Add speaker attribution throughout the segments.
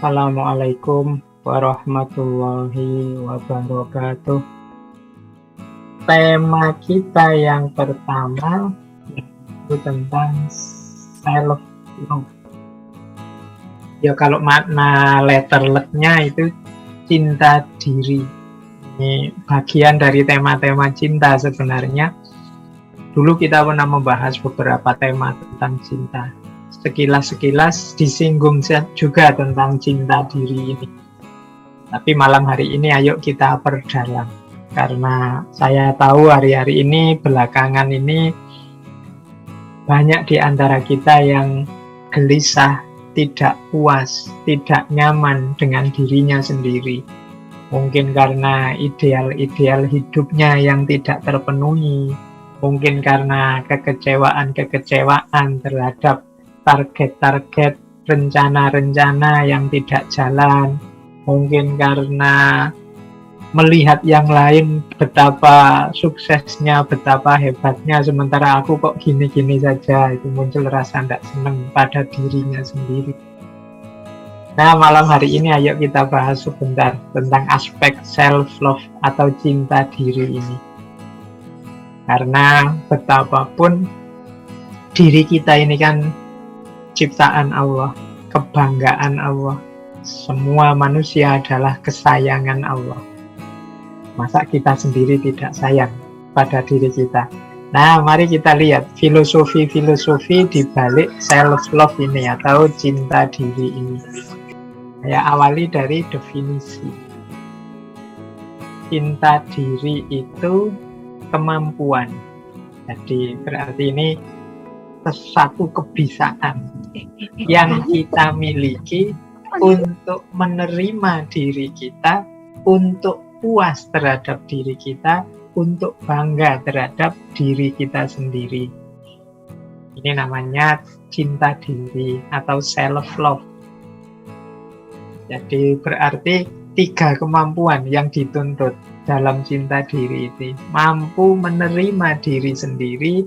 Speaker 1: Assalamualaikum warahmatullahi wabarakatuh. Tema kita yang pertama itu tentang self love. Ya kalau makna letterletnya itu cinta diri. Ini bagian dari tema-tema cinta sebenarnya. Dulu kita pernah membahas beberapa tema tentang cinta. Sekilas-sekilas disinggung juga tentang cinta diri ini. Tapi malam hari ini ayo kita perdalam. Karena saya tahu hari-hari ini, belakangan ini, banyak di antara kita yang gelisah, tidak puas, tidak nyaman dengan dirinya sendiri. Mungkin karena ideal-ideal hidupnya yang tidak terpenuhi. Mungkin karena kekecewaan-kekecewaan terhadap target-target, rencana-rencana yang tidak jalan. Mungkin karena melihat yang lain betapa suksesnya, betapa hebatnya, sementara aku kok gini-gini saja. Itu muncul rasa tidak senang pada dirinya sendiri. Nah, malam hari ini ayo kita bahas sebentar tentang aspek self-love atau cinta diri ini. Karena betapapun diri kita ini kan ciptaan Allah, kebanggaan Allah. Semua manusia adalah kesayangan Allah. Masa kita sendiri tidak sayang pada diri kita? Nah, mari kita lihat filosofi-filosofi di balik self-love ini atau cinta diri ini. Saya awali dari definisi. Cinta diri itu kemampuan. Jadi berarti ini satu kebiasaan yang kita miliki untuk menerima diri kita, untuk puas terhadap diri kita, untuk bangga terhadap diri kita sendiri. Ini namanya cinta diri atau self-love. Jadi berarti 3 kemampuan yang dituntut dalam cinta diri itu. Mampu menerima diri sendiri,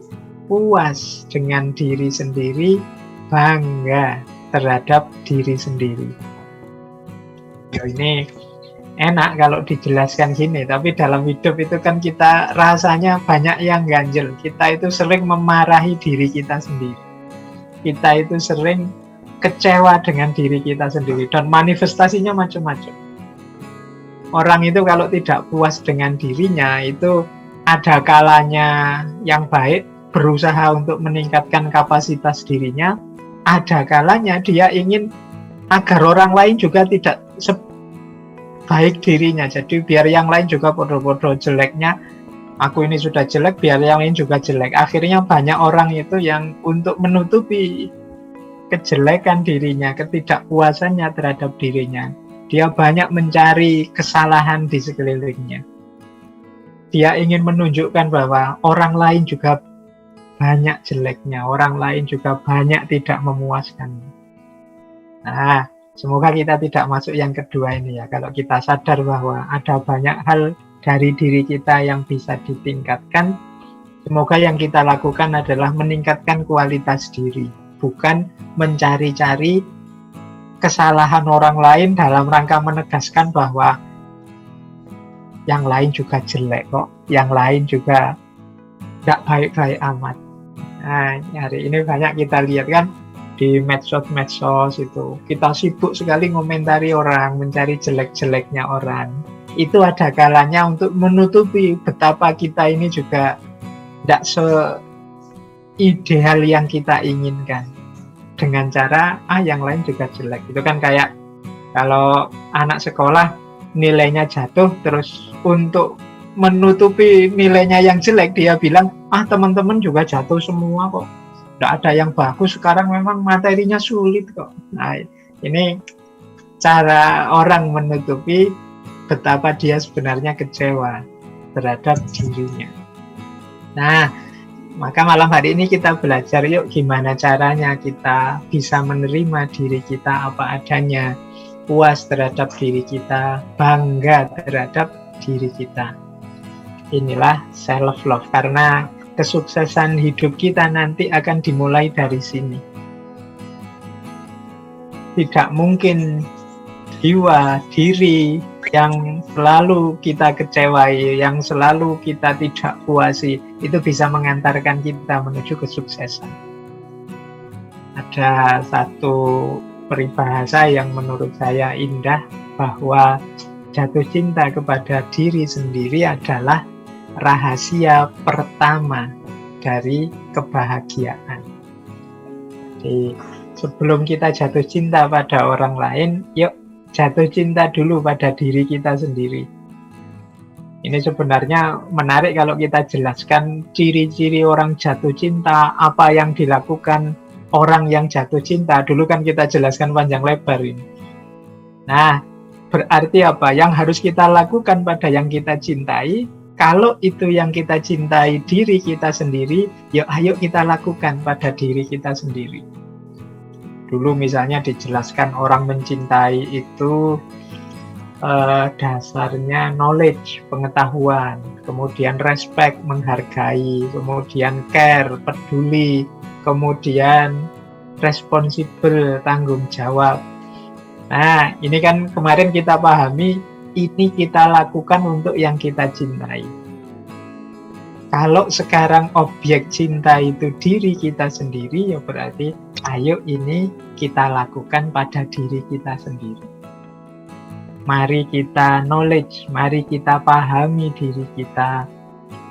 Speaker 1: puas dengan diri sendiri, bangga terhadap diri sendiri. Ya, ini enak kalau dijelaskan gini, tapi dalam hidup itu kan kita rasanya banyak yang ganjel. Kita itu sering memarahi diri kita sendiri. Kita itu sering kecewa dengan diri kita sendiri dan manifestasinya macam-macam. Orang itu kalau tidak puas dengan dirinya itu ada kalanya yang baik berusaha untuk meningkatkan kapasitas dirinya, ada kalanya dia ingin agar orang lain juga tidak sebaik dirinya. Jadi biar yang lain juga podo-podo jeleknya, aku ini sudah jelek, biar yang lain juga jelek. Akhirnya banyak orang itu yang untuk menutupi kejelekan dirinya, ketidakpuasannya terhadap dirinya, dia banyak mencari kesalahan di sekelilingnya. Dia ingin menunjukkan bahwa orang lain juga banyak jeleknya, orang lain juga banyak tidak memuaskan. Nah, semoga kita tidak masuk yang kedua ini ya. Kalau kita sadar bahwa ada banyak hal dari diri kita yang bisa ditingkatkan, semoga yang kita lakukan adalah meningkatkan kualitas diri, bukan mencari-cari kesalahan orang lain dalam rangka menegaskan bahwa yang lain juga jelek kok, yang lain juga tidak baik-baik amat. Nah, hari ini banyak kita lihat kan di medsos itu. Kita sibuk sekali ngomentari orang, mencari jelek-jeleknya orang. Itu ada kalanya untuk menutupi betapa kita ini juga tidak se-ideal yang kita inginkan. Dengan cara, yang lain juga jelek. Itu kan kayak kalau anak sekolah nilainya jatuh, terus untuk menutupi nilainya yang jelek, dia bilang, teman-teman juga jatuh semua kok. Tidak ada yang bagus, sekarang memang materinya sulit kok. Nah, ini cara orang menutupi betapa dia sebenarnya kecewa terhadap dirinya. Nah, maka malam hari ini kita belajar yuk gimana caranya kita bisa menerima diri kita apa adanya, puas terhadap diri kita, bangga terhadap diri kita. Inilah self-love, karena kesuksesan hidup kita nanti akan dimulai dari sini. Tidak mungkin jiwa, diri yang selalu kita kecewai, yang selalu kita tidak puasi, itu bisa mengantarkan kita menuju kesuksesan. Ada satu peribahasa yang menurut saya indah, bahwa jatuh cinta kepada diri sendiri adalah rahasia pertama dari kebahagiaan. Jadi sebelum kita jatuh cinta pada orang lain, yuk jatuh cinta dulu pada diri kita sendiri. Ini sebenarnya menarik kalau kita jelaskan ciri-ciri orang jatuh cinta, apa yang dilakukan orang yang jatuh cinta. Dulu kan kita jelaskan panjang lebar ini. Nah, berarti apa? Yang harus kita lakukan pada yang kita cintai, kalau itu yang kita cintai diri kita sendiri, yuk ayo kita lakukan pada diri kita sendiri. Dulu misalnya dijelaskan orang mencintai itu dasarnya knowledge, pengetahuan, kemudian respect, menghargai, kemudian care, peduli, kemudian responsible, tanggung jawab. Nah, ini kan kemarin kita pahami, ini kita lakukan untuk yang kita cintai. Kalau sekarang objek cinta itu diri kita sendiri, ya berarti ayo ini kita lakukan pada diri kita sendiri. Mari kita knowledge, mari kita pahami diri kita,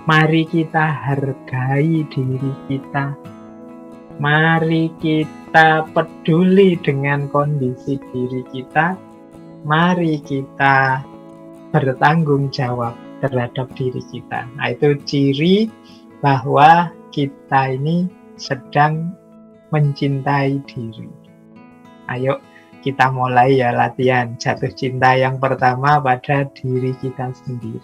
Speaker 1: mari kita hargai diri kita, mari kita peduli dengan kondisi diri kita, mari kita bertanggung jawab terhadap diri kita. Nah, itu ciri bahwa kita ini sedang mencintai diri. Ayo kita mulai ya latihan jatuh cinta yang pertama pada diri kita sendiri.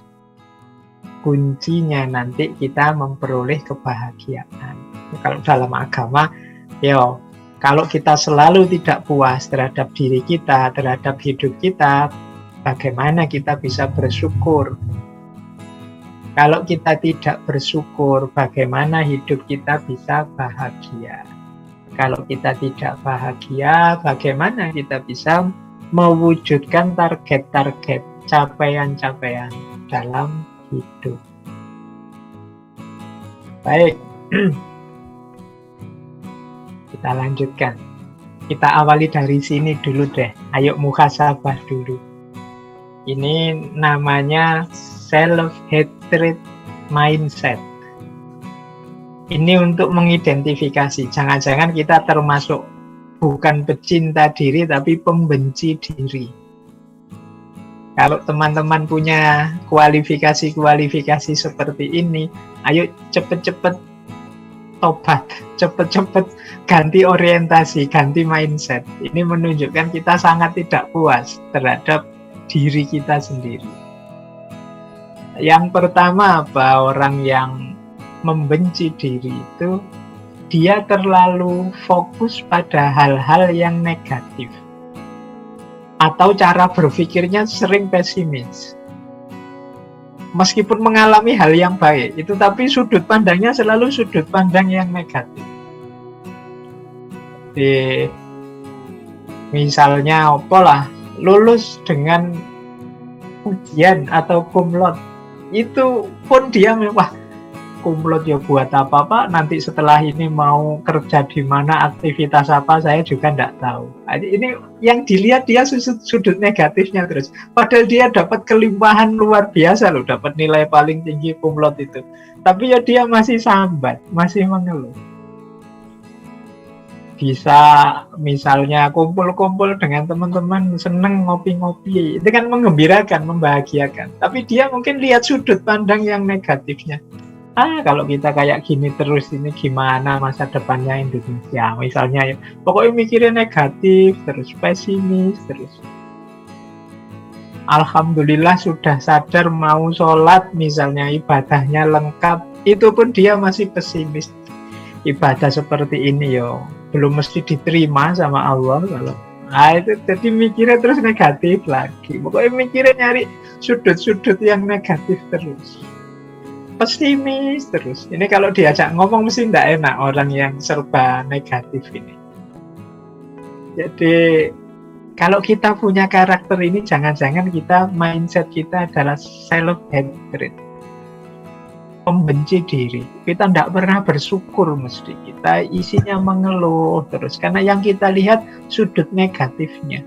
Speaker 1: Kuncinya nanti kita memperoleh kebahagiaan. Kalau dalam agama, yo, kalau kita selalu tidak puas terhadap diri kita, terhadap hidup kita, bagaimana kita bisa bersyukur? Kalau kita tidak bersyukur, bagaimana hidup kita bisa bahagia? Kalau kita tidak bahagia, bagaimana kita bisa mewujudkan target-target, capaian-capaian dalam hidup? Baik, kita lanjutkan. Kita awali dari sini dulu deh. Ayo muhasabah dulu. Ini namanya self-hatred mindset. Ini untuk mengidentifikasi, jangan-jangan kita termasuk bukan pecinta diri tapi pembenci diri. Kalau teman-teman punya kualifikasi seperti ini, ayo cepet-cepet tobat, cepet-cepet ganti orientasi, ganti mindset. Ini menunjukkan kita sangat tidak puas terhadap diri kita sendiri. Yang pertama apa? Orang yang membenci diri itu, dia terlalu fokus pada hal-hal yang negatif. Atau cara berpikirnya sering pesimis. Meskipun mengalami hal yang baik, itu tapi sudut pandangnya selalu sudut pandang yang negatif. Misalnya apalah, lulus dengan ujian atau cum laude, itu pun dia wah, cum laude ya buat apa Pak, nanti setelah ini mau kerja di mana, aktivitas apa, saya juga tidak tahu. Ini yang dilihat dia sudut negatifnya terus, padahal dia dapat kelimpahan luar biasa loh, dapat nilai paling tinggi cum laude itu, tapi ya dia masih sambat, masih mengeluh. Bisa misalnya kumpul-kumpul dengan teman-teman, seneng ngopi-ngopi, itu kan menggembirakan, membahagiakan, tapi dia mungkin lihat sudut pandang yang negatifnya. Kalau kita kayak gini terus, ini gimana masa depannya Indonesia misalnya, pokoknya mikirnya negatif terus, pesimis terus. Alhamdulillah sudah sadar mau sholat misalnya, ibadahnya lengkap, itu pun dia masih pesimis. Ibadah seperti ini yo belum mesti diterima sama Allah kalau itu, jadi mikirnya terus negatif lagi, pokoknya mikirnya nyari sudut-sudut yang negatif terus, pesimis terus. Ini kalau diajak ngomong mesti tidak enak orang yang serba negatif ini. Jadi Kalau kita punya karakter ini, jangan-jangan mindset kita adalah self-hatred, membenci diri. Kita tidak pernah bersyukur, mesti kita isinya mengeluh terus. Karena yang kita lihat sudut negatifnya.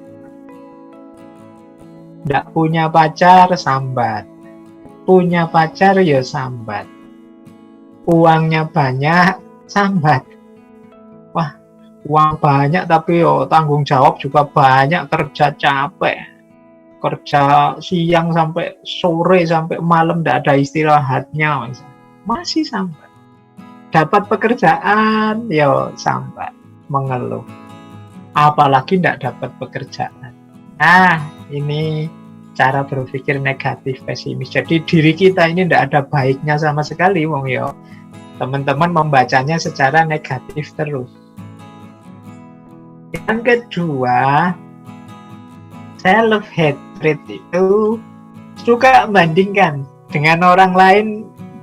Speaker 1: Tidak punya pacar, sambat. Punya pacar, ya sambat. Uangnya banyak, sambat. Wah, uang banyak tapi tanggung jawab juga banyak, kerja capek. Kerja siang sampai sore, sampai malam, tidak ada istirahatnya. Masih sambat. Dapat pekerjaan, ya sambat, mengeluh. Apalagi tidak dapat pekerjaan. Nah, ini cara berpikir negatif, pesimis. Jadi diri kita ini tidak ada baiknya sama sekali, wong yo. Teman-teman membacanya secara negatif terus. Yang kedua, self-hatred itu suka membandingkan dengan orang lain.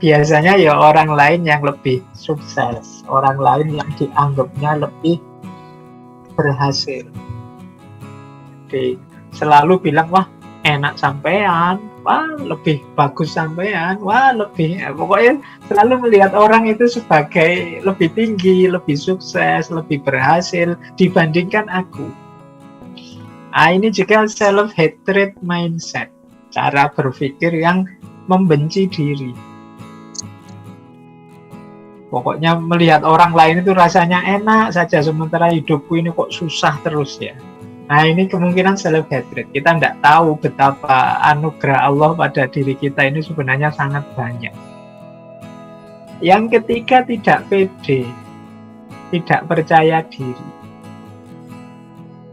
Speaker 1: Biasanya ya orang lain yang lebih sukses, orang lain yang dianggapnya lebih berhasil. Jadi selalu bilang, wah enak sampean, wah lebih bagus sampean, wah lebih, pokoknya selalu melihat orang itu sebagai lebih tinggi, lebih sukses, lebih berhasil dibandingkan aku. Nah, ini juga self-hatred mindset, cara berpikir yang membenci diri. Pokoknya melihat orang lain itu rasanya enak saja, sementara hidupku ini kok susah terus ya. Nah, ini kemungkinan self-hatred. Kita tidak tahu betapa anugerah Allah pada diri kita ini sebenarnya sangat banyak. Yang ketiga, tidak pede, tidak percaya diri.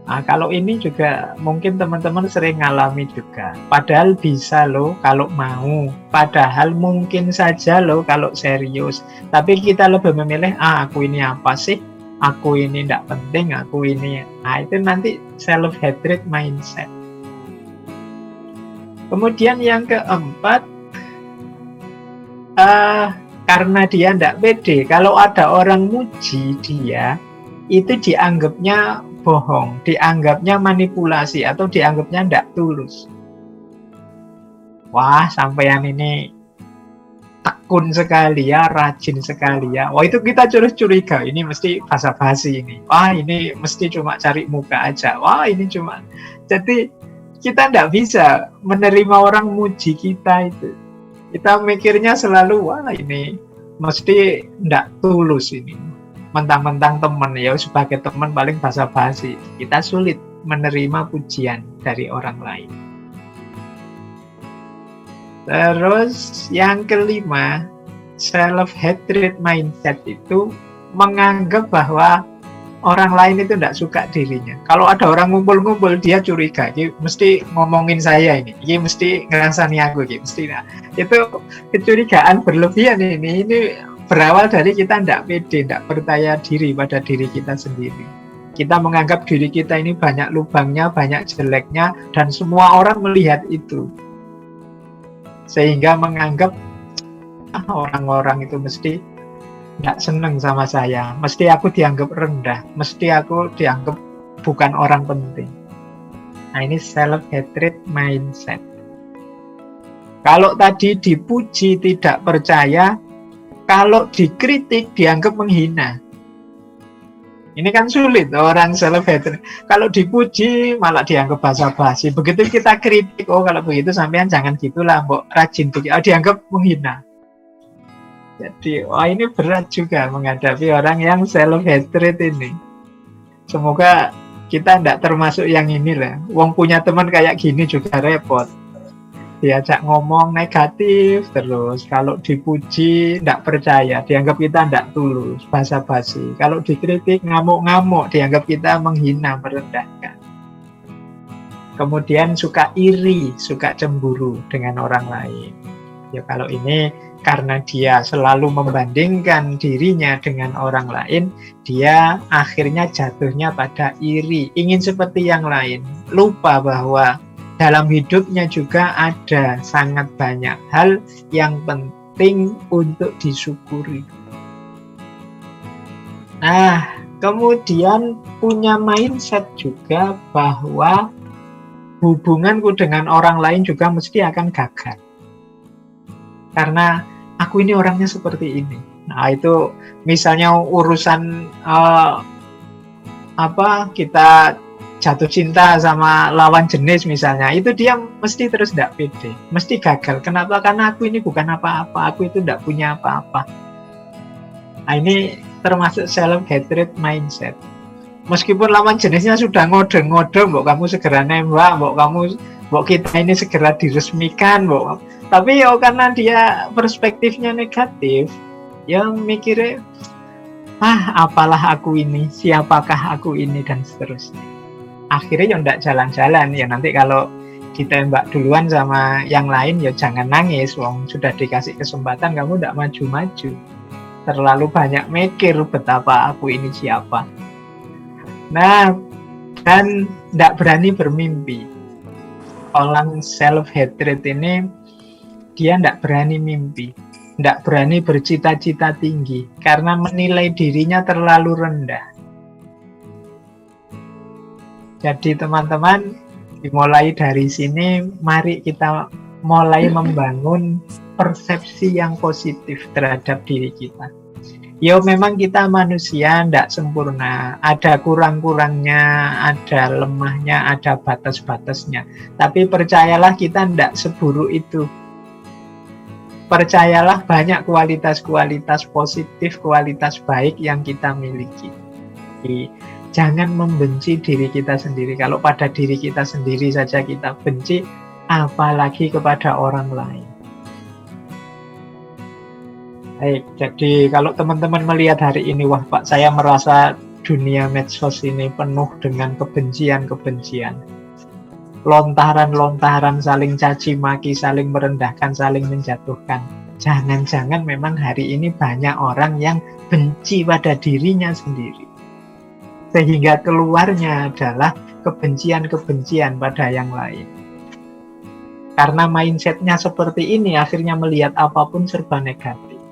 Speaker 1: Nah, kalau ini juga mungkin teman-teman sering ngalami juga. Padahal bisa loh kalau mau. Padahal mungkin saja loh kalau serius. Tapi kita lebih memilih, aku ini apa sih? Aku ini tidak penting, aku ini. Nah, itu nanti self-hatred mindset. Kemudian yang keempat, karena dia tidak pede, kalau ada orang muji dia, itu dianggapnya bohong, dianggapnya manipulasi, atau dianggapnya tidak tulus. Wah, sampean ini tekun sekali ya, rajin sekali ya. Wah, itu kita curiga, ini mesti basa-basi ini. Wah, ini mesti cuma cari muka aja. Wah, ini cuma. Jadi kita tidak bisa menerima orang muji kita itu. Kita mikirnya selalu, wah ini mesti tidak tulus ini. Mentang-mentang teman, ya sebagai teman paling basa-basi. Kita sulit menerima pujian dari orang lain. Terus yang kelima, self-hatred mindset itu menganggap bahwa orang lain itu tidak suka dirinya. Kalau ada orang ngumpul-ngumpul, dia curiga, ini mesti ngomongin saya ini mesti ngerasani aku, mesti. Nah, itu kecurigaan berlebihan ini berawal dari kita tidak pede, tidak percaya diri pada diri kita sendiri. Kita menganggap diri kita ini banyak lubangnya, banyak jeleknya, dan semua orang melihat itu. Sehingga menganggap orang-orang itu mesti tidak senang sama saya, mesti aku dianggap rendah, mesti aku dianggap bukan orang penting. Nah, ini self-hatred mindset. Kalau tadi dipuji tidak percaya, kalau dikritik dianggap menghina. Ini kan sulit orang self-hatred. Kalau dipuji malah dianggap basa-basi. Begitu kita kritik, kalau begitu sampean jangan gitulah, mbok rajin begitu, dianggap menghina. Jadi, ini berat juga menghadapi orang yang self-hatred ini. Semoga kita tidak termasuk yang inilah. Wong punya teman kayak gini juga repot. Diajak ngomong negatif terus, kalau dipuji tidak percaya, dianggap kita tidak tulus, basa-basi. Kalau dikritik ngamuk-ngamuk, dianggap kita menghina, merendahkan. Kemudian suka iri, suka cemburu dengan orang lain. Ya, kalau ini karena dia selalu membandingkan dirinya dengan orang lain, dia akhirnya jatuhnya pada iri, ingin seperti yang lain, lupa bahwa dalam hidupnya juga ada sangat banyak hal yang penting untuk disyukuri. Nah, Kemudian punya mindset juga bahwa hubunganku dengan orang lain juga mesti akan gagal. Karena aku ini orangnya seperti ini. Nah, itu misalnya urusan kita jatuh cinta sama lawan jenis misalnya, itu dia mesti terus tidak pede, mesti gagal. Kenapa? Karena aku ini bukan apa-apa, aku itu tidak punya apa-apa. Nah, ini termasuk self-hatred mindset. Meskipun lawan jenisnya sudah ngode-ngode, mbok kamu segera nembak, mbok kita ini segera diresmikan, tapi ya karena dia perspektifnya negatif, ya mikirnya, apalah aku ini, siapakah aku ini, dan seterusnya. Akhirnya ya ndak jalan-jalan. Ya nanti kalau ditembak duluan sama yang lain, ya jangan nangis, wong sudah dikasih kesempatan kamu ndak maju-maju. Terlalu banyak mikir betapa aku ini siapa. Nah, dan ndak berani bermimpi. Orang self-hatred ini dia ndak berani mimpi, ndak berani bercita-cita tinggi karena menilai dirinya terlalu rendah. Jadi teman-teman, dimulai dari sini, mari kita mulai membangun persepsi yang positif terhadap diri kita. Ya memang kita manusia, tidak sempurna, ada kurang-kurangnya, ada lemahnya, ada batas-batasnya. Tapi percayalah kita tidak seburuk itu. Percayalah banyak kualitas-kualitas positif, kualitas baik yang kita miliki. Jangan membenci diri kita sendiri. Kalau pada diri kita sendiri saja kita benci, apalagi kepada orang lain. Baik, jadi kalau teman-teman melihat hari ini, wah Pak, saya merasa dunia medsos ini penuh dengan kebencian-kebencian. Lontaran-lontaran saling caci maki, saling merendahkan, saling menjatuhkan. Jangan-jangan memang hari ini banyak orang yang benci pada dirinya sendiri. Sehingga keluarnya adalah kebencian-kebencian pada yang lain. Karena mindsetnya seperti ini, akhirnya melihat apapun serba negatif.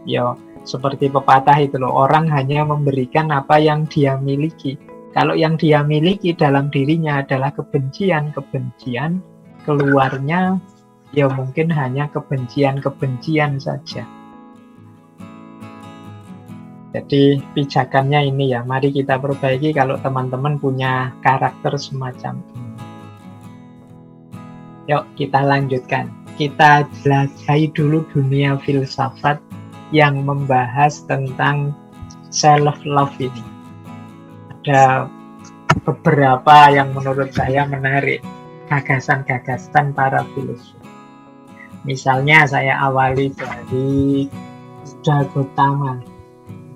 Speaker 1: Ya, seperti pepatah itu loh, orang hanya memberikan apa yang dia miliki. Kalau yang dia miliki dalam dirinya adalah kebencian-kebencian, keluarnya ya mungkin hanya kebencian-kebencian saja. Jadi pijakannya ini ya, mari kita perbaiki kalau teman-teman punya karakter semacam ini. Yuk kita lanjutkan. Kita jelajahi dulu dunia filsafat yang membahas tentang self-love ini. Ada beberapa yang menurut saya menarik, gagasan-gagasan para filsuf. Misalnya saya awali dari Buddha Gautama.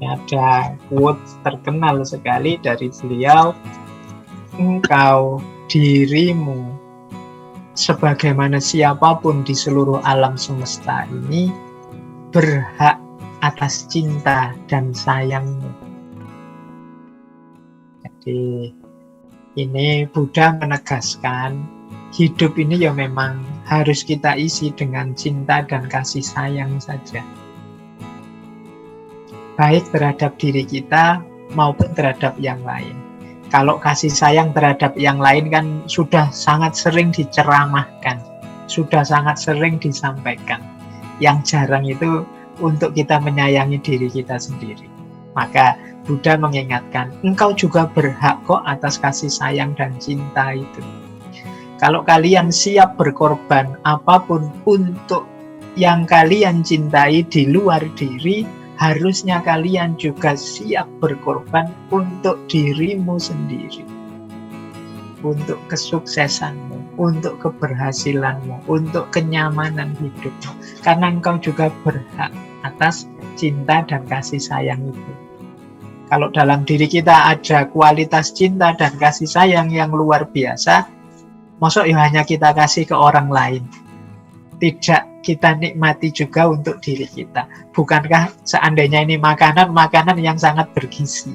Speaker 1: Ada quote terkenal sekali dari beliau, engkau dirimu sebagaimana siapapun di seluruh alam semesta ini berhak atas cinta dan sayangmu. Jadi ini Buddha menegaskan hidup ini ya memang harus kita isi dengan cinta dan kasih sayang saja. Baik terhadap diri kita maupun terhadap yang lain. Kalau kasih sayang terhadap yang lain kan sudah sangat sering diceramahkan, sudah sangat sering disampaikan. Yang jarang itu untuk kita menyayangi diri kita sendiri. Maka Buddha mengingatkan, engkau juga berhak kok atas kasih sayang dan cinta itu. Kalau kalian siap berkorban apapun untuk yang kalian cintai di luar diri, harusnya kalian juga siap berkorban untuk dirimu sendiri. Untuk kesuksesanmu, untuk keberhasilanmu, untuk kenyamanan hidupmu. Karena engkau juga berhak atas cinta dan kasih sayang itu. Kalau dalam diri kita ada kualitas cinta dan kasih sayang yang luar biasa, masa ya hanya kita kasih ke orang lain? Tidak kita nikmati juga untuk diri kita. Bukankah seandainya ini makanan yang sangat bergizi?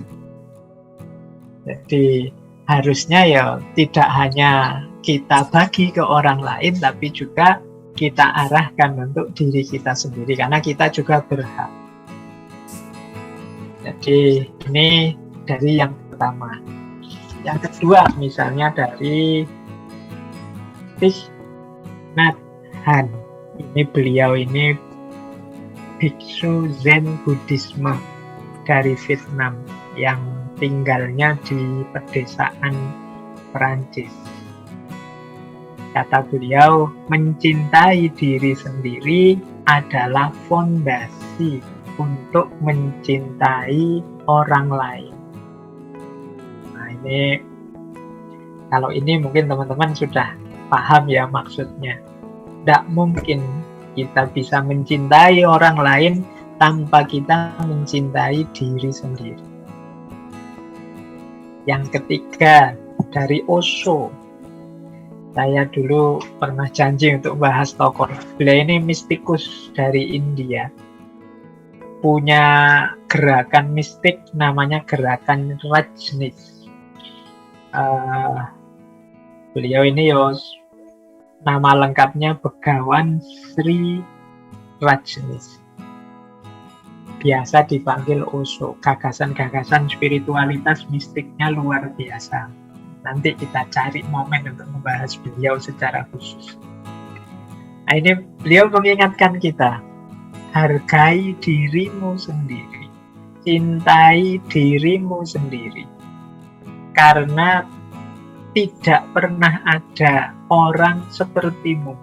Speaker 1: Jadi harusnya ya tidak hanya kita bagi ke orang lain, tapi juga kita arahkan untuk diri kita sendiri, karena kita juga berhak. Jadi ini dari yang pertama. Yang kedua, misalnya dari Thich Nhat Hanh. Ini beliau ini biksu Zen Buddhisme dari Vietnam yang tinggalnya di pedesaan Perancis. Kata beliau, mencintai diri sendiri adalah fondasi untuk mencintai orang lain. Nah ini, kalau ini mungkin teman-teman sudah paham ya maksudnya. Tidak mungkin kita bisa mencintai orang lain tanpa kita mencintai diri sendiri. Yang ketiga, dari Osho. Saya dulu pernah janji untuk bahas tokoh. Beliau ini mistikus dari India. Punya gerakan mistik namanya gerakan Rajneesh. Beliau ini nama lengkapnya Begawan Sri Rajneesh. Biasa dipanggil Osho. Gagasan-gagasan spiritualitas mistiknya luar biasa. Nanti kita cari momen untuk membahas beliau secara khusus. Nah ini beliau mengingatkan kita, hargai dirimu sendiri, cintai dirimu sendiri. Karena tidak pernah ada orang sepertimu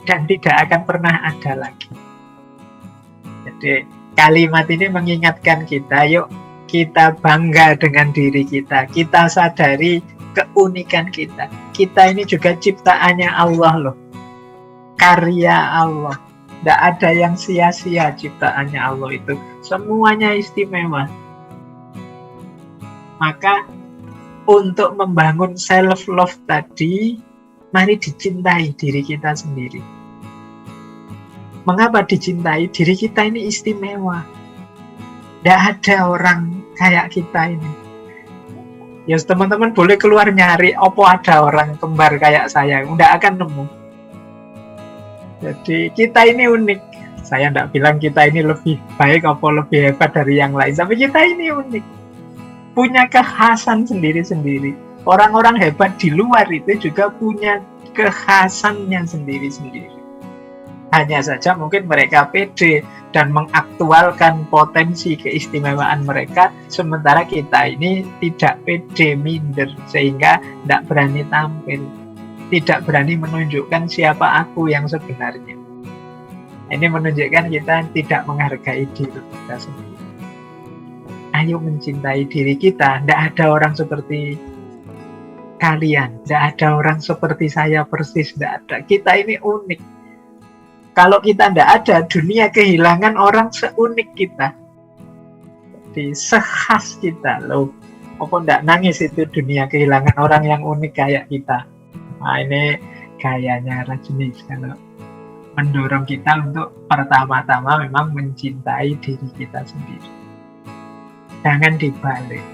Speaker 1: dan tidak akan pernah ada lagi. Jadi kalimat ini mengingatkan kita, yuk kita bangga dengan diri kita. Kita sadari keunikan kita. Kita ini juga ciptaannya Allah loh. Karya Allah. Tidak ada yang sia-sia ciptaannya Allah itu. Semuanya istimewa. Maka untuk membangun self-love tadi, mari dicintai diri kita sendiri. Mengapa dicintai? Diri kita ini istimewa. Tidak ada orang kayak kita ini. Ya teman-teman boleh keluar nyari, opo ada orang kembar kayak saya, tidak akan nemu. Jadi kita ini unik. Saya tidak bilang kita ini lebih baik atau lebih hebat dari yang lain, tapi kita ini unik. Punya kekhasan sendiri-sendiri. Orang-orang hebat di luar itu juga punya kekhasannya sendiri-sendiri. Hanya saja mungkin mereka pede dan mengaktualkan potensi keistimewaan mereka, sementara kita ini tidak pede, minder, sehingga tidak berani tampil, tidak berani menunjukkan siapa aku yang sebenarnya. Ini menunjukkan kita tidak menghargai diri kita sendiri. Ayo mencintai diri kita. Tidak ada orang seperti kalian, tidak ada orang seperti saya persis, tidak ada. Kita ini unik. Kalau kita tidak ada, dunia kehilangan orang seunik kita. Jadi sekhas kita loh. Apa tidak nangis itu dunia kehilangan orang yang unik kayak kita. Nah ini gayanya Rajneesh kalau mendorong kita untuk pertama-tama memang mencintai diri kita sendiri. Jangan dibalik.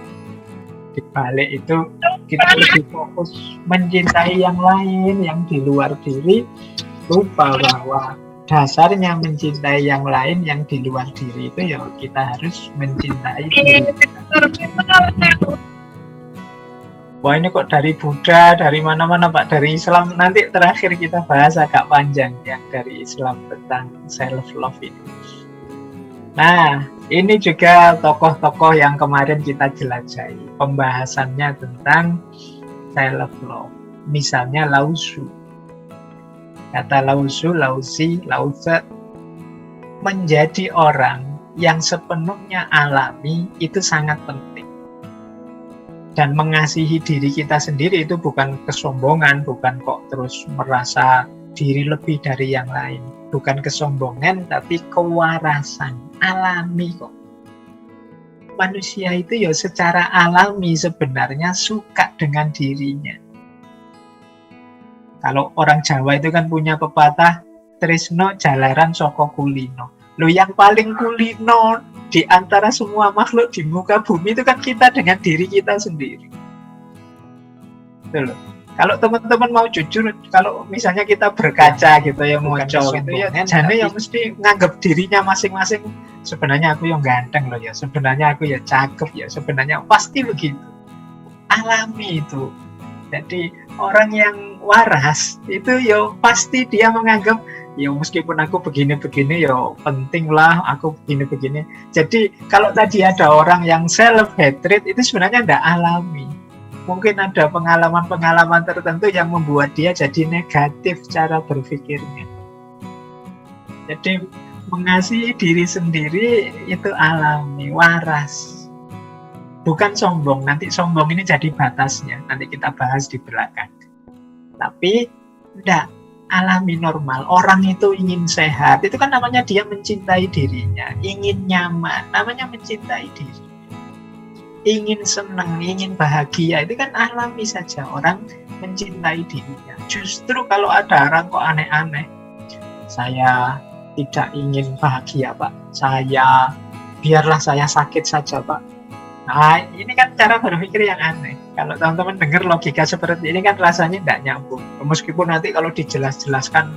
Speaker 1: Dibalik itu kita lebih fokus mencintai yang lain, yang di luar diri, lupa bahwa dasarnya mencintai yang lain yang di luar diri itu ya kita harus mencintai diri kita. Wah ini kok dari Buddha, dari mana-mana Pak, dari Islam. Nanti terakhir kita bahas agak panjang ya dari Islam tentang self-love ini. Nah ini juga tokoh-tokoh yang kemarin kita jelajahi pembahasannya tentang self-love. Misalnya Lao Tzu. Kata Lao Tzu, Lao Tzu, Lao Tzu, menjadi orang yang sepenuhnya alami itu sangat penting. Dan mengasihi diri kita sendiri itu bukan kesombongan, bukan kok terus merasa diri lebih dari yang lain. Bukan kesombongan, tapi kewarasan, alami kok. Manusia itu ya secara alami sebenarnya suka dengan dirinya. Kalau orang Jawa itu kan punya pepatah tresno jalaran saka kulino. Loh yang paling kulino di antara semua makhluk di muka bumi itu kan kita dengan diri kita sendiri. Itu loh. Kalau teman-teman mau jujur, kalau misalnya kita berkaca gitu ya,
Speaker 2: Bukan
Speaker 1: moco gitu ya,
Speaker 2: kesombongan,
Speaker 1: jane
Speaker 2: tapi-
Speaker 1: ya mesti nganggap dirinya masing-masing. Sebenarnya aku yang ganteng loh ya, sebenarnya aku ya cakep ya, sebenarnya pasti begitu. Alami itu. Jadi orang yang waras itu ya pasti dia menganggap ya meskipun aku begini-begini ya penting lah aku begini-begini. Jadi kalau tadi ada orang yang self hatred itu sebenarnya tidak alami. Mungkin ada pengalaman-pengalaman tertentu yang membuat dia jadi negatif cara berpikirnya. Jadi mengasihi diri sendiri itu alami, waras. Bukan sombong, nanti sombong ini jadi batasnya. Nanti kita bahas di belakang. Tapi enggak, alami normal. Orang itu ingin sehat, itu kan namanya dia mencintai dirinya. Ingin nyaman, namanya mencintai diri. Ingin senang, ingin bahagia, itu kan alami saja orang mencintai dirinya. Justru kalau ada orang kok aneh-aneh, saya tidak ingin bahagia Pak, biarlah saya sakit saja Pak. Nah ini kan cara berpikir yang aneh. Kalau teman-teman dengar logika seperti ini kan rasanya tidak nyambung. Meskipun nanti kalau dijelaskan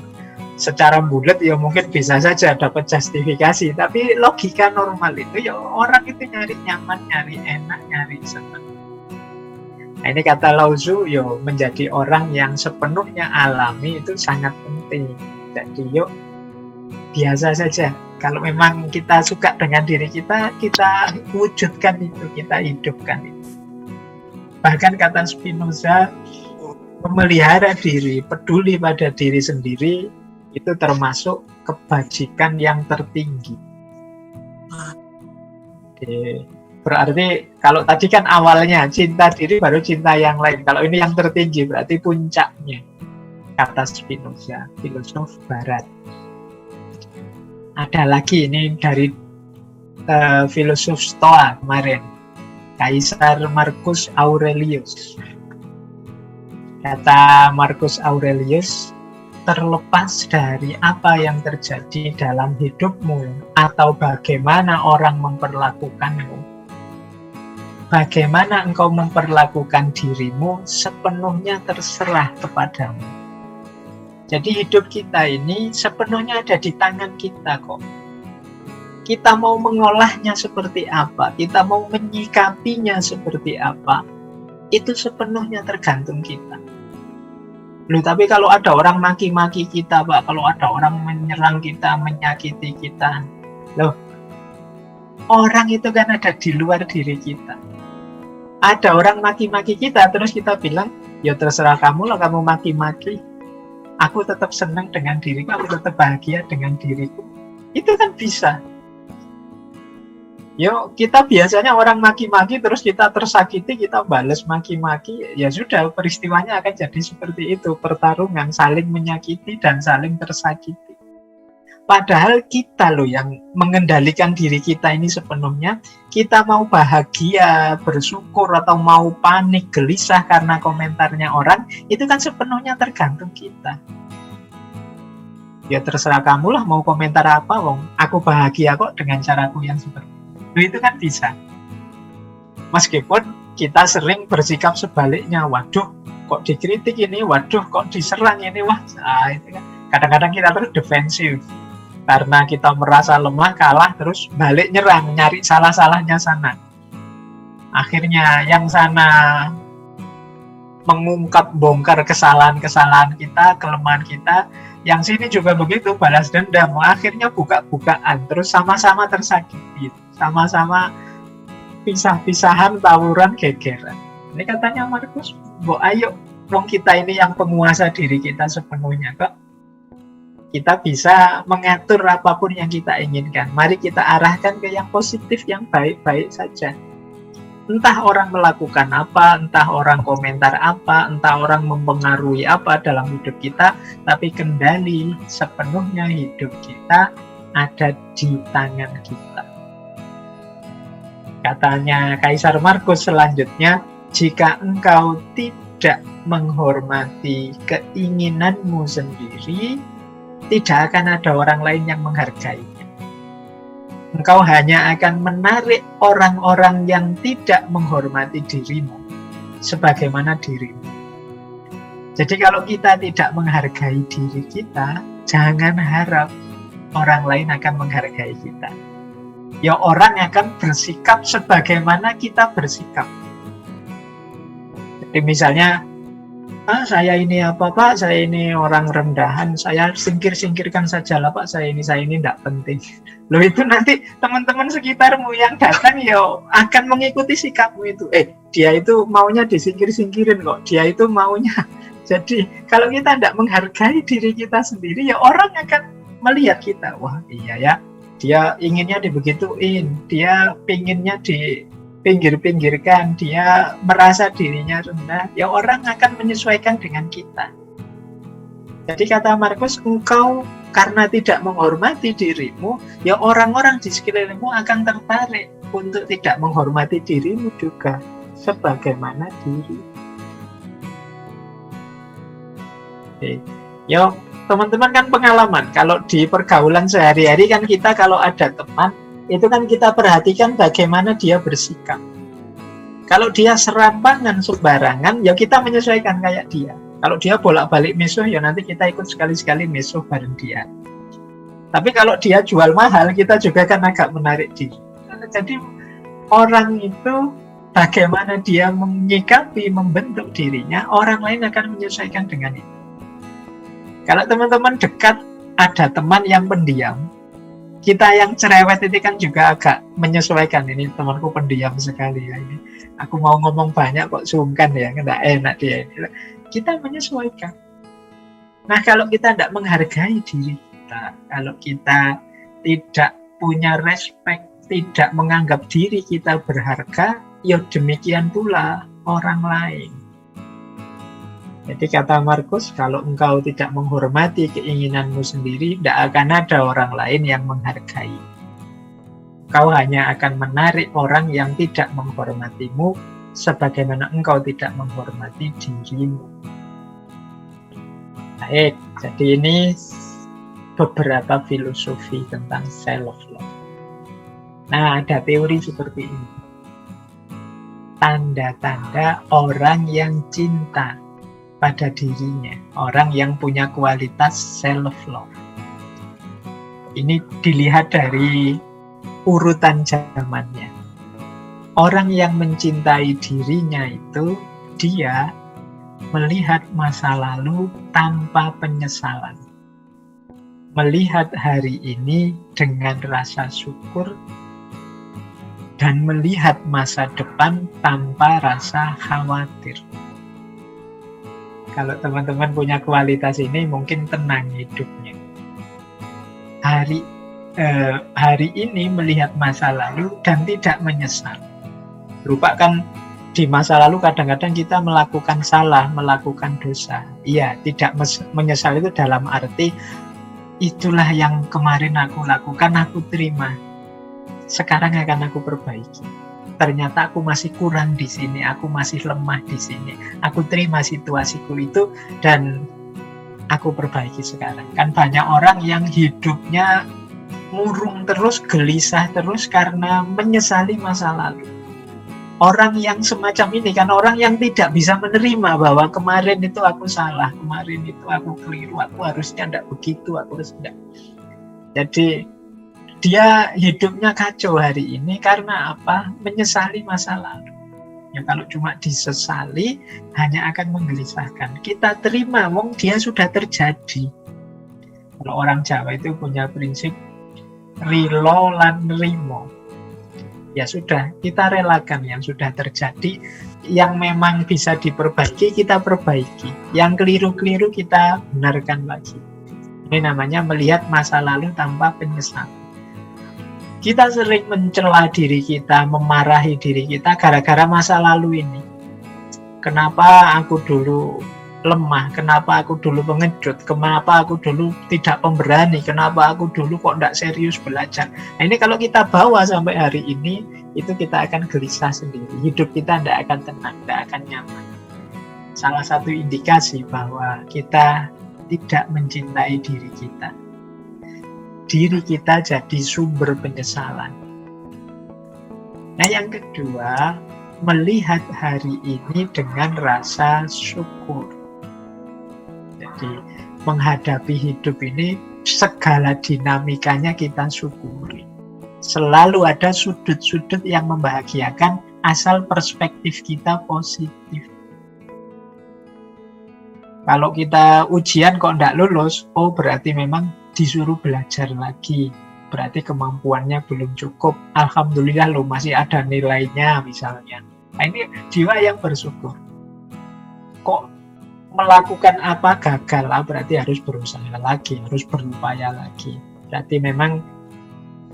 Speaker 1: secara bulat ya mungkin bisa saja dapat justifikasi, tapi logika normal itu ya orang itu nyari nyaman, nyari enak, nyari senang. Nah ini kata Lao Tzu, yo menjadi orang yang sepenuhnya alami itu sangat penting. Jadi yuk biasa saja. Kalau memang kita suka dengan diri kita, kita wujudkan itu, kita hidupkan itu. Bahkan kata Spinoza, memelihara diri, peduli pada diri sendiri itu termasuk kebajikan yang tertinggi. Oke. Berarti kalau tadi kan awalnya cinta diri baru cinta yang lain. Kalau ini yang tertinggi berarti puncaknya. Kata Spinoza, filosof barat. Ada lagi ini dari filosof Stoa kemarin, Kaisar Marcus Aurelius. Kata Marcus Aurelius, terlepas dari apa yang terjadi dalam hidupmu atau bagaimana orang memperlakukanmu, bagaimana engkau memperlakukan dirimu sepenuhnya terserah kepadamu. Jadi hidup kita ini sepenuhnya ada di tangan kita kok. Kita mau mengolahnya seperti apa, kita mau menyikapinya seperti apa, itu sepenuhnya tergantung kita. Loh, tapi kalau ada orang maki-maki kita, Pak, kalau ada orang menyerang kita, menyakiti kita, loh, orang itu kan ada di luar diri kita. Ada orang maki-maki kita, terus kita bilang, ya terserah kamu lah, kamu maki-maki. Aku tetap senang dengan diriku, aku tetap bahagia dengan diriku. Itu kan bisa. Yo, kita biasanya orang maki-maki terus kita tersakiti, kita balas maki-maki, ya sudah peristiwanya akan jadi seperti itu, pertarungan saling menyakiti dan saling tersakiti. Padahal kita loh yang mengendalikan diri kita ini sepenuhnya. Kita mau bahagia, bersyukur atau mau panik, gelisah karena komentarnya orang, itu kan sepenuhnya tergantung kita. Ya terserah kamu lah mau komentar apa, wong. Aku bahagia kok dengan caraku yang seperti itu. Itu kan bisa. Meskipun kita sering bersikap sebaliknya, waduh kok dikritik ini, waduh kok diserang ini, wah itu kan. Kadang-kadang kita terus defensif karena kita merasa lemah, kalah, terus balik nyerang, nyari salah-salahnya sana. Akhirnya yang sana mengungkap, bongkar kesalahan-kesalahan kita, kelemahan kita, yang sini juga begitu, balas dendam. Akhirnya buka-bukaan, terus sama-sama tersakiti, sama-sama pisah-pisahan, tawuran, gegeran. Ini katanya Marcus, ayo, wong kita ini yang penguasa diri kita sepenuhnya kok. Kita bisa mengatur apapun yang kita inginkan. Mari kita arahkan ke yang positif, yang baik-baik saja. Entah orang melakukan apa, entah orang komentar apa, entah orang mempengaruhi apa dalam hidup kita, tapi kendali sepenuhnya hidup kita ada di tangan kita. Katanya Kaisar Marcus selanjutnya, jika engkau tidak menghormati keinginanmu sendiri, tidak akan ada orang lain yang menghargainya. Engkau hanya akan menarik orang-orang yang tidak menghormati dirimu sebagaimana dirimu. Jadi kalau kita tidak menghargai diri kita, jangan harap orang lain akan menghargai kita. Ya orang akan bersikap sebagaimana kita bersikap. Jadi misalnya, saya ini apa Pak, saya ini orang rendahan, saya singkir-singkirkan saja lah Pak, saya ini tidak penting. Loh itu nanti teman-teman sekitarmu yang datang ya akan mengikuti sikapmu itu. Dia itu maunya disingkir-singkirin kok, dia itu maunya. Jadi kalau kita tidak menghargai diri kita sendiri, ya orang akan melihat kita, wah iya ya, dia inginnya dibegituin, dia pinginnya di pinggir-pinggirkan, dia merasa dirinya rendah, ya orang akan menyesuaikan dengan kita. Jadi kata Markus, engkau karena tidak menghormati dirimu, ya orang-orang di sekelilingmu akan tertarik untuk tidak menghormati dirimu juga sebagaimana diri. Oke. Ya teman-teman kan pengalaman, kalau di pergaulan sehari-hari kan kita kalau ada teman, itu kan kita perhatikan bagaimana dia bersikap. Kalau dia serampangan sembarangan, ya kita menyesuaikan kayak dia. Kalau dia bolak-balik misuh, ya nanti kita ikut sekali-sekali misuh bareng dia. Tapi kalau dia jual mahal, kita juga kan agak menarik diri. Jadi orang itu bagaimana dia menyikapi, membentuk dirinya, orang lain akan menyesuaikan dengan itu. Kalau teman-teman dekat, ada teman yang pendiam, kita yang cerewet itu kan juga agak menyesuaikan. Ini temanku pendiam sekali ya, ini aku mau ngomong banyak kok sungkan ya, nggak enak dia ini. Kita menyesuaikan. Nah kalau kita tidak menghargai diri kita, kalau kita tidak punya respect, tidak menganggap diri kita berharga, ya demikian pula orang lain. Jadi kata Markus, kalau engkau tidak menghormati keinginanmu sendiri, tidak akan ada orang lain yang menghargai. Kau hanya akan menarik orang yang tidak menghormatimu, sebagaimana engkau tidak menghormati dirimu. Baik, jadi ini beberapa filosofi tentang self-love. Nah, ada teori seperti ini. Tanda-tanda orang yang cinta pada dirinya, orang yang punya kualitas self-love. Ini dilihat dari urutan zamannya. Orang yang mencintai dirinya itu, dia melihat masa lalu tanpa penyesalan. Melihat hari ini dengan rasa syukur, dan melihat masa depan tanpa rasa khawatir. Kalau teman-teman punya kualitas ini, mungkin tenang hidupnya. Hari ini melihat masa lalu dan tidak menyesal. Lupakan di masa lalu kadang-kadang kita melakukan salah, melakukan dosa. Iya, tidak menyesal itu dalam arti itulah yang kemarin aku lakukan, aku terima. Sekarang akan aku perbaiki. Ternyata aku masih kurang di sini, aku masih lemah di sini. Aku terima situasiku itu dan aku perbaiki sekarang. Kan banyak orang yang hidupnya murung terus, gelisah terus karena menyesali masa lalu. Orang yang semacam ini kan orang yang tidak bisa menerima bahwa kemarin itu aku salah, kemarin itu aku keliru, aku harusnya tidak begitu, aku harus tidak. Jadi dia hidupnya kacau hari ini karena apa? Menyesali masa lalu. Ya kalau cuma disesali hanya akan menggelisahkan. Kita terima, wong dia sudah terjadi. Kalau orang Jawa itu punya prinsip rilo lan rimo. Ya sudah, kita relakan yang sudah terjadi. Yang memang bisa diperbaiki, kita perbaiki. Yang keliru-keliru kita benarkan lagi. Ini namanya melihat masa lalu tanpa penyesalan. Kita sering mencela diri kita, memarahi diri kita gara-gara masa lalu ini. Kenapa aku dulu lemah, kenapa aku dulu pengecut, kenapa aku dulu tidak pemberani, kenapa aku dulu kok tidak serius belajar. Nah ini kalau kita bawa sampai hari ini, itu kita akan gelisah sendiri. Hidup kita tidak akan tenang, tidak akan nyaman. Salah satu indikasi bahwa kita tidak mencintai diri kita. Diri kita jadi sumber penyesalan. Nah yang kedua, melihat hari ini dengan rasa syukur. Jadi menghadapi hidup ini segala dinamikanya kita syukuri. Selalu ada sudut-sudut yang membahagiakan asal perspektif kita positif. Kalau kita ujian kok tidak lulus, oh berarti memang disuruh belajar lagi. Berarti kemampuannya belum cukup. Alhamdulillah loh masih ada nilainya misalnya. Nah, ini jiwa yang bersyukur. Kok melakukan apa gagal, berarti harus berusaha lagi, harus berupaya lagi. Berarti memang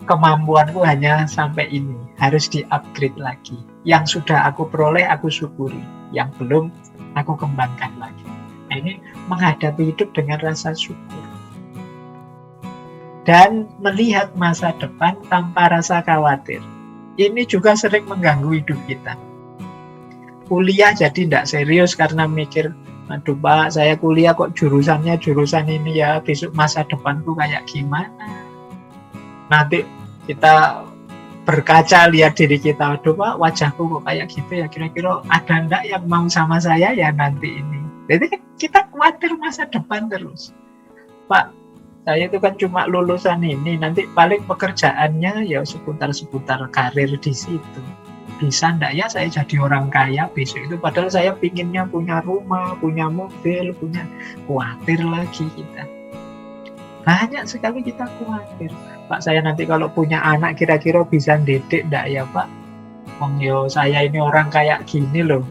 Speaker 1: kemampuanku hanya sampai ini, harus di-upgrade lagi. Yang sudah aku peroleh, aku syukuri. Yang belum, aku kembangkan lagi. Nah, ini menghadapi hidup dengan rasa syukur. Dan melihat masa depan tanpa rasa khawatir. Ini juga sering mengganggu hidup kita. Kuliah jadi tidak serius karena mikir, aduh Pak, saya kuliah kok jurusannya jurusan ini ya, besok masa depanku kayak gimana. Nanti kita berkaca lihat diri kita, aduh Pak, wajahku kok kayak gitu ya, kira-kira ada enggak yang mau sama saya ya nanti ini. Jadi kita khawatir masa depan terus. Pak, saya itu kan cuma lulusan ini, nanti paling pekerjaannya ya seputar-seputar karir di situ. Bisa enggak ya saya jadi orang kaya besok itu, padahal saya pinginnya punya rumah, punya mobil, punya, khawatir lagi kita. Banyak sekali kita khawatir. Pak, saya nanti kalau punya anak kira-kira bisa didik enggak ya Pak? Yo saya ini orang kayak gini loh.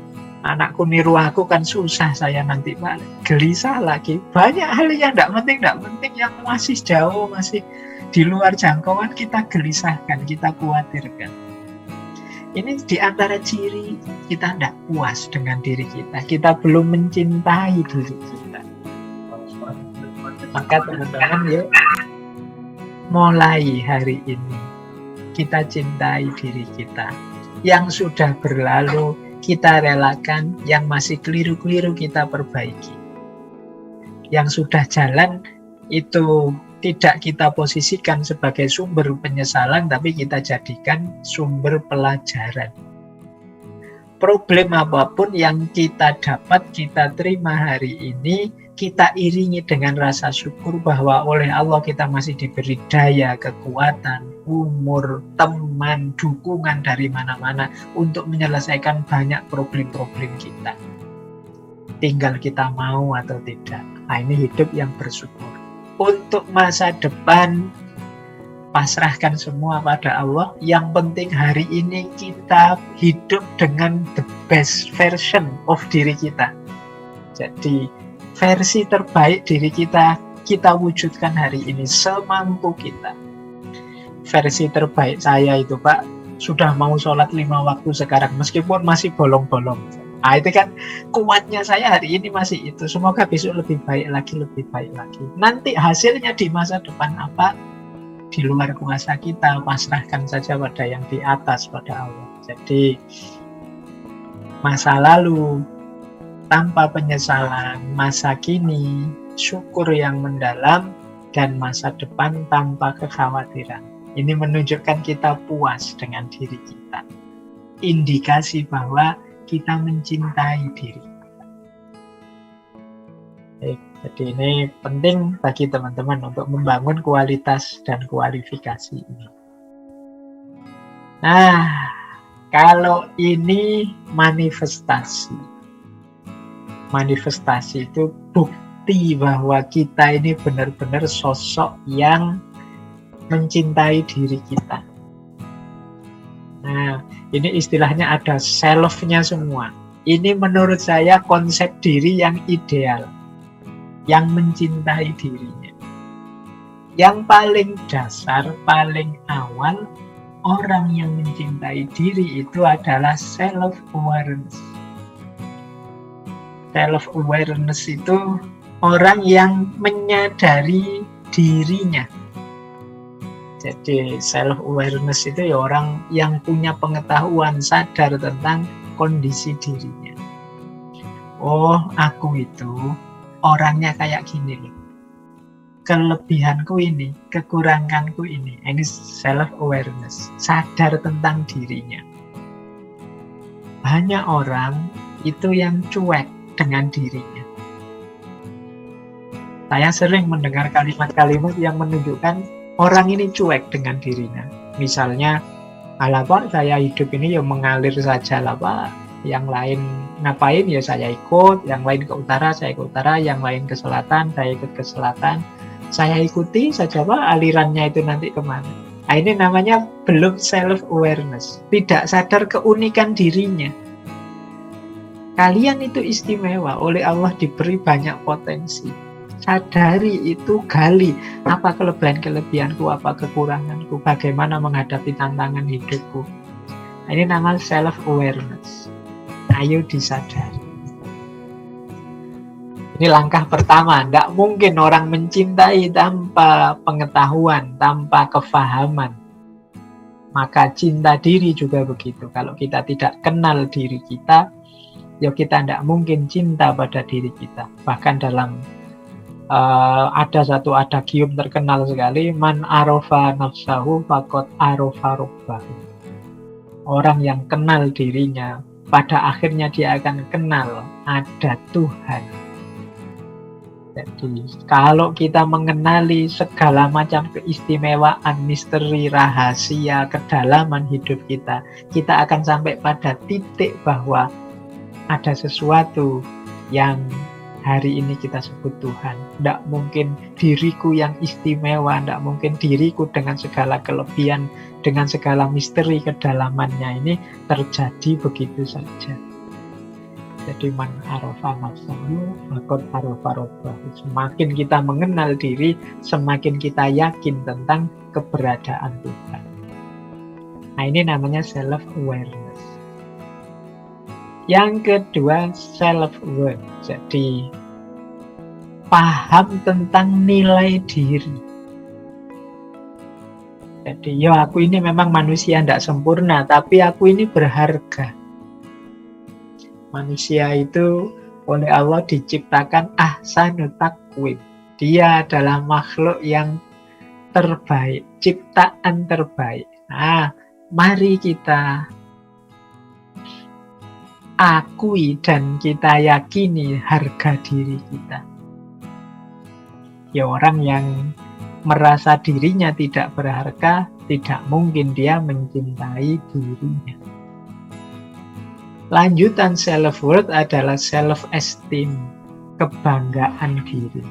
Speaker 1: Anakku niru aku kan susah saya nanti Pak. Gelisah lagi. Banyak hal yang tidak penting yang masih jauh, masih di luar jangkauan kita gelisahkan, kita khawatirkan. Ini di antara ciri kita tidak puas dengan diri kita. Kita belum mencintai diri kita. Maka teman-teman yuk, mulai hari ini kita cintai diri kita. Yang sudah berlalu kita relakan, yang masih keliru-keliru kita perbaiki. Yang sudah jalan itu tidak kita posisikan sebagai sumber penyesalan, tapi kita jadikan sumber pelajaran. Problem apapun yang kita dapat, kita terima hari ini, kita iringi dengan rasa syukur bahwa oleh Allah kita masih diberi daya, kekuatan, umur, teman, dukungan dari mana-mana untuk menyelesaikan banyak problem-problem kita. Tinggal kita mau atau tidak. Nah, ini hidup yang bersyukur. Untuk masa depan, pasrahkan semua pada Allah. Yang penting hari ini kita hidup dengan the best version of diri kita. Jadi versi terbaik diri kita, kita wujudkan hari ini semampu kita. Versi terbaik saya itu Pak, sudah mau sholat 5 waktu sekarang, meskipun masih bolong-bolong. Nah, itu kan kuatnya saya hari ini masih itu. Semoga besok lebih baik lagi, lebih baik lagi. Nanti hasilnya di masa depan apa? Di luar kuasa kita, pasrahkan saja pada yang di atas, pada Allah. Jadi masa lalu tanpa penyesalan, masa kini syukur yang mendalam, dan masa depan tanpa kekhawatiran. Ini menunjukkan kita puas dengan diri kita. Indikasi bahwa kita mencintai diri. Jadi ini penting bagi teman-teman untuk membangun kualitas dan kualifikasi ini. Nah, kalau ini manifestasi. Manifestasi itu bukti bahwa kita ini benar-benar sosok yang mencintai diri kita. Nah, ini istilahnya ada self-nya semua. Ini menurut saya konsep diri yang ideal, yang mencintai dirinya. Yang paling dasar, paling awal, orang yang mencintai diri itu adalah self-awareness. Self-awareness itu orang yang menyadari dirinya. Jadi self-awareness itu ya orang yang punya pengetahuan, sadar tentang kondisi dirinya. Oh, aku itu orangnya kayak gini loh. Kelebihanku ini, kekuranganku ini. Ini self-awareness, sadar tentang dirinya. Banyak orang itu yang cuek dengan dirinya. Saya sering mendengar kalimat-kalimat yang menunjukkan orang ini cuek dengan dirinya. Misalnya, "Alah Pak, saya hidup ini ya mengalir saja lah Pak. Yang lain ngapain ya saya ikut, yang lain ke utara saya ke utara, yang lain ke selatan saya ikut ke selatan. Saya ikuti saja Pak, alirannya itu nanti kemana." Nah, ini namanya belum self-awareness. Tidak sadar keunikan dirinya. Kalian itu istimewa, oleh Allah diberi banyak potensi. Sadari itu, gali apa kelebihan-kelebihanku, apa kekuranganku, bagaimana menghadapi tantangan hidupku. Nah, ini namanya self-awareness. Ayo disadari. Ini langkah pertama. Tidak mungkin orang mencintai tanpa pengetahuan, tanpa kefahaman. Maka cinta diri juga begitu. Kalau kita tidak kenal diri kita, ya kita tidak mungkin cinta pada diri kita. Bahkan dalam ada satu adagium terkenal sekali, man arofa nafsahu faqad arofa rabbahu. Orang yang kenal dirinya, pada akhirnya dia akan kenal ada Tuhan. Jadi kalau kita mengenali segala macam keistimewaan, misteri, rahasia, kedalaman hidup kita, kita akan sampai pada titik bahwa ada sesuatu yang hari ini kita sebut Tuhan. Tidak mungkin diriku yang istimewa, tidak mungkin diriku dengan segala kelebihan, dengan segala misteri kedalamannya ini terjadi begitu saja. Jadi man arafa nafsahu faqad arafa rabbahu. Semakin kita mengenal diri, semakin kita yakin tentang keberadaan Tuhan. Nah, ini namanya self-awareness. Yang kedua, self-worth. Jadi, paham tentang nilai diri. Jadi, ya aku ini memang manusia tidak sempurna, tapi aku ini berharga. Manusia itu oleh Allah diciptakan ahsanu taqwim. Dia adalah makhluk yang terbaik, ciptaan terbaik. Nah, mari kita akui dan kita yakini harga diri kita. Ya, orang yang merasa dirinya tidak berharga, tidak mungkin dia mencintai dirinya. Lanjutan self-worth adalah self-esteem, kebanggaan diri.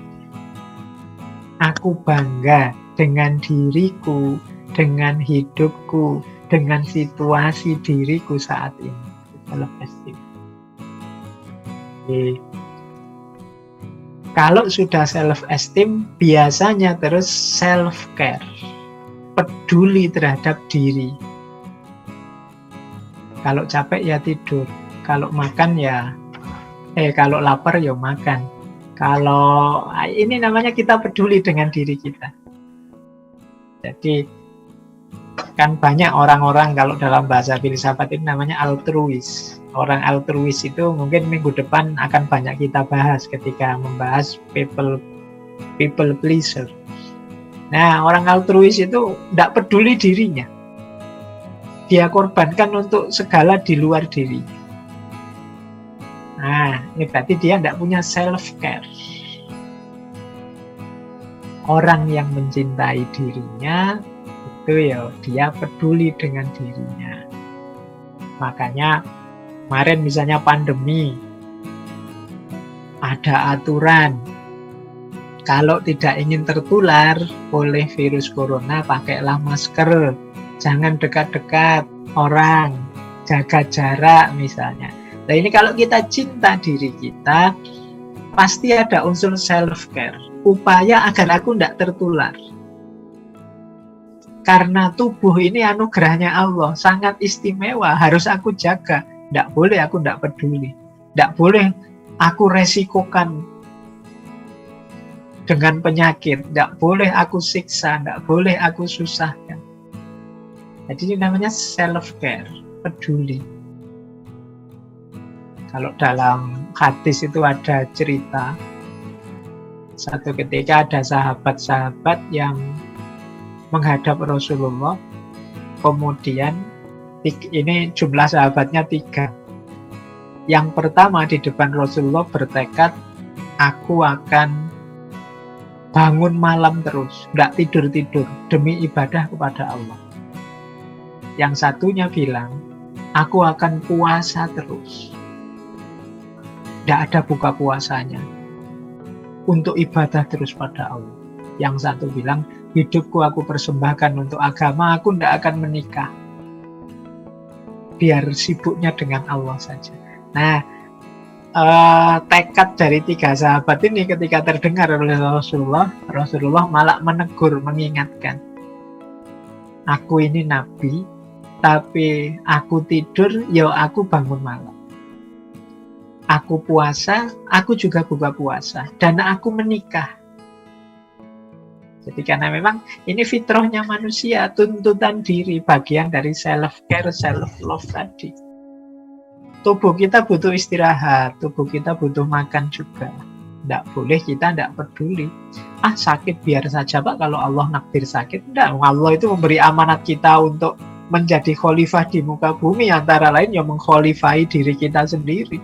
Speaker 1: Aku bangga dengan diriku, dengan hidupku, dengan situasi diriku saat ini. Self-esteem. Jadi, kalau sudah self-esteem, biasanya terus self-care, peduli terhadap diri. Kalau capek ya tidur, kalau makan ya, kalau lapar ya makan. Kalau ini namanya kita peduli dengan diri kita. Jadi kan banyak orang-orang kalau dalam bahasa filsafat ini namanya altruis. Orang altruis itu mungkin minggu depan akan banyak kita bahas ketika membahas people pleaser. Nah, orang altruis itu tidak peduli dirinya. Dia korbankan untuk segala di luar dirinya. Nah, ini berarti dia tidak punya self-care. Orang yang mencintai dirinya, itu ya dia peduli dengan dirinya. Makanya, kemarin misalnya pandemi, ada aturan. Kalau tidak ingin tertular oleh virus corona, pakailah masker. Jangan dekat-dekat orang, jaga jarak misalnya. Nah, ini kalau kita cinta diri kita, pasti ada unsur self-care. Upaya agar aku tidak tertular. Karena tubuh ini anugerahnya Allah, sangat istimewa, harus aku jaga. Tidak boleh aku tidak peduli. Tidak boleh aku resikokan dengan penyakit. Tidak boleh aku siksa, tidak boleh aku susahkan. Jadi ini namanya self-care, peduli. Kalau dalam hadis itu ada cerita, satu ketika ada sahabat-sahabat yang menghadap Rasulullah, kemudian ini jumlah sahabatnya 3. Yang pertama di depan Rasulullah bertekad, aku akan bangun malam terus, nggak tidur-tidur demi ibadah kepada Allah. Yang satunya bilang, aku akan puasa terus. Nggak ada buka puasanya. Untuk ibadah terus pada Allah. Yang satu bilang, hidupku aku persembahkan untuk agama, aku nggak akan menikah. Biar sibuknya dengan Allah saja. Nah, tekad dari 3 sahabat ini ketika terdengar oleh Rasulullah malah menegur, mengingatkan. Aku ini nabi, tapi aku tidur, ya aku bangun malam. Aku puasa, aku juga buka puasa. Dan aku menikah. Jadi karena memang ini fitrahnya manusia, tuntutan diri, bagian dari self-care, self-love tadi. Tubuh kita butuh istirahat, tubuh kita butuh makan juga. Tidak boleh kita tidak peduli. Sakit biar saja Pak, kalau Allah nakdir sakit. Tidak, Allah itu memberi amanat kita untuk menjadi khalifah di muka bumi. Antara lain yang mengkhalifai diri kita sendiri.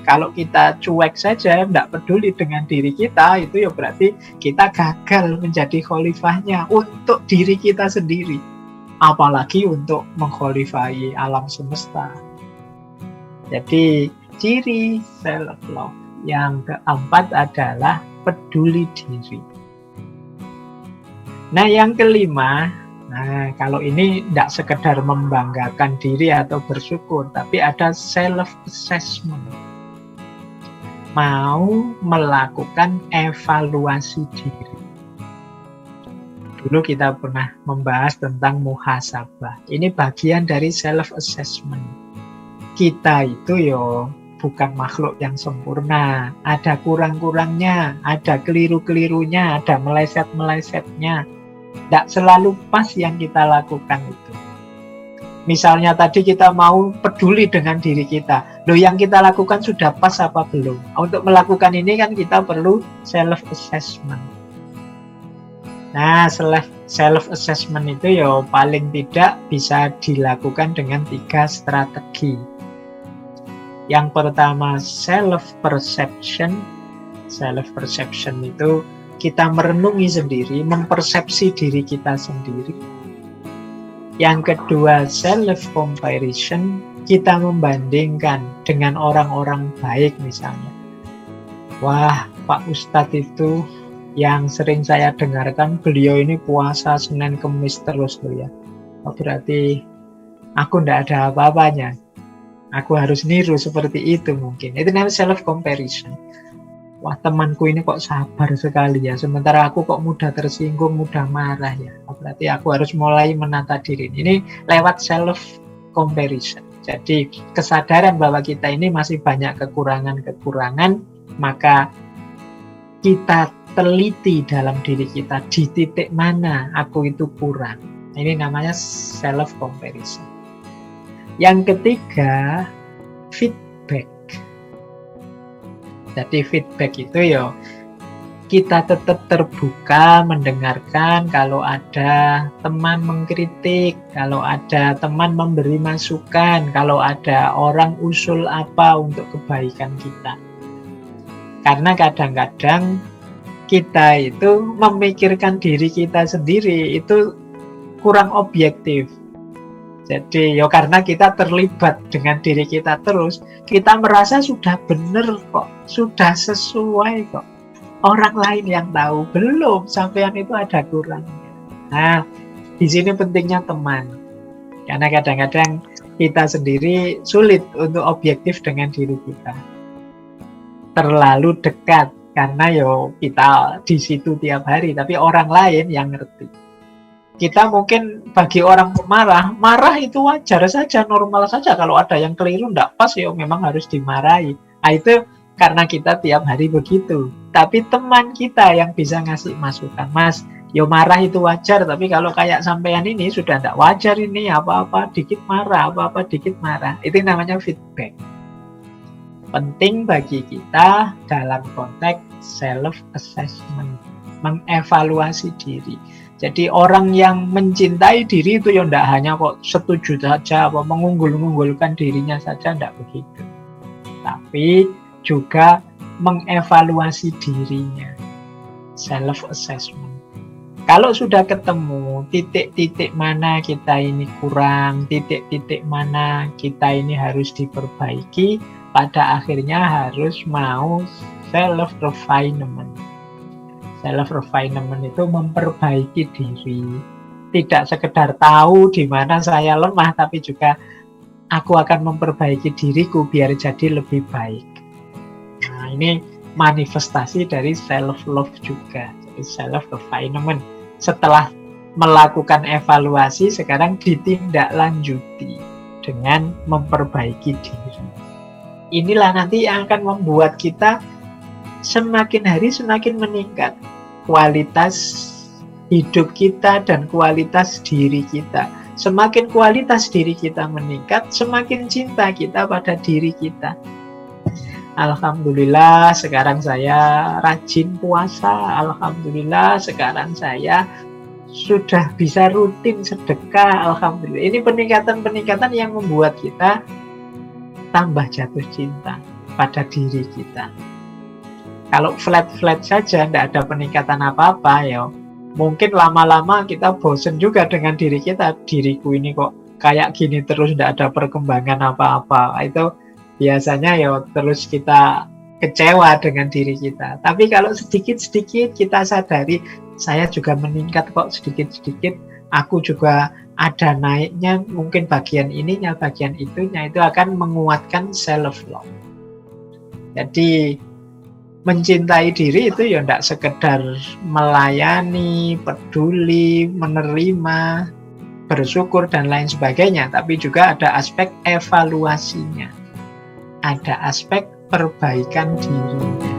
Speaker 1: Kalau kita cuek saja, tidak peduli dengan diri kita, itu ya berarti kita gagal menjadi khalifahnya untuk diri kita sendiri. Apalagi untuk mengkhalifai alam semesta. Jadi ciri self-love yang keempat adalah peduli diri. Nah yang kelima, kalau ini tidak sekedar membanggakan diri atau bersyukur, tapi ada self-assessment. Mau melakukan evaluasi diri. Dulu kita pernah membahas tentang muhasabah. Ini bagian dari self-assessment. Kita itu bukan makhluk yang sempurna. Ada kurang-kurangnya, ada keliru-kelirunya, ada meleset-melesetnya. Tidak selalu pas yang kita lakukan itu. Misalnya tadi kita mau peduli dengan diri kita. Loh, yang kita lakukan sudah pas apa belum? Untuk melakukan ini kan kita perlu self-assessment. Nah, self-assessment itu paling tidak bisa dilakukan dengan 3 strategi. Yang pertama, self-perception. Self-perception itu kita merenungi sendiri, mempersepsi diri kita sendiri. Yang kedua, self-comparison. Kita membandingkan dengan orang-orang baik misalnya. Wah, Pak Ustadz itu yang sering saya dengarkan, beliau ini puasa Senin Kemis terus loh ya. Berarti aku tidak ada apa-apanya. Aku harus niru seperti itu mungkin. Itu namanya self-comparison. Wah, temanku ini kok sabar sekali ya. Sementara aku kok mudah tersinggung, mudah marah ya. Berarti aku harus mulai menata diri. Ini lewat self-comparison. Jadi kesadaran bahwa kita ini masih banyak kekurangan-kekurangan. Maka kita teliti dalam diri kita. Di titik mana aku itu kurang. Ini namanya self-comparison. Yang ketiga, feedback. Jadi feedback itu kita tetap terbuka mendengarkan kalau ada teman mengkritik, kalau ada teman memberi masukan, kalau ada orang usul apa untuk kebaikan kita. Karena kadang-kadang kita itu memikirkan diri kita sendiri itu kurang objektif. Jadi karena kita terlibat dengan diri kita terus, kita merasa sudah benar kok, sudah sesuai kok. Orang lain yang tahu, belum, sampean itu ada kurangnya. Nah, di sini pentingnya teman. Karena kadang-kadang kita sendiri sulit untuk objektif dengan diri kita. Terlalu dekat, karena kita di situ tiap hari, tapi orang lain yang ngerti. Kita mungkin bagi orang pemarah, marah itu wajar saja, normal saja. Kalau ada yang keliru, tidak pas, memang harus dimarahi. Nah, itu karena kita tiap hari begitu. Tapi teman kita yang bisa ngasih masukan, Mas, marah itu wajar, tapi kalau kayak sampean ini sudah tidak wajar ini, apa-apa dikit marah, apa-apa dikit marah. Itu namanya feedback. Penting bagi kita dalam konteks self-assessment, mengevaluasi diri. Jadi orang yang mencintai diri itu tidak hanya kok setuju saja, mengunggul-unggulkan dirinya saja, tidak begitu. Tapi juga mengevaluasi dirinya. self assessment. Kalau sudah ketemu titik-titik mana kita ini kurang, titik-titik mana kita ini harus diperbaiki, pada akhirnya harus mau self refinement. Self refinement itu memperbaiki diri. Tidak sekedar tahu di mana saya lemah, tapi juga aku akan memperbaiki diriku biar jadi lebih baik. Nah, ini manifestasi dari self love juga, jadi self refinement. Setelah melakukan evaluasi, sekarang ditindaklanjuti dengan memperbaiki diri. Inilah nanti yang akan membuat kita semakin hari semakin meningkat kualitas hidup kita dan kualitas diri kita. Semakin kualitas diri kita meningkat, semakin cinta kita pada diri kita. Alhamdulillah sekarang saya rajin puasa. Alhamdulillah sekarang saya sudah bisa rutin sedekah. Alhamdulillah. Ini peningkatan-peningkatan yang membuat kita tambah jatuh cinta pada diri kita. Kalau flat-flat saja, tidak ada peningkatan apa-apa, ya mungkin lama-lama kita bosen juga dengan diri kita. Diriku ini kok kayak gini terus, tidak ada perkembangan apa-apa. Itu biasanya ya terus kita kecewa dengan diri kita. Tapi kalau sedikit-sedikit kita sadari, saya juga meningkat kok sedikit-sedikit, aku juga ada naiknya, mungkin bagian ininya, bagian itunya, itu akan menguatkan self-love. Jadi mencintai diri itu ya tidak sekedar melayani, peduli, menerima, bersyukur, dan lain sebagainya, tapi juga ada aspek evaluasinya. Ada aspek perbaikan diri.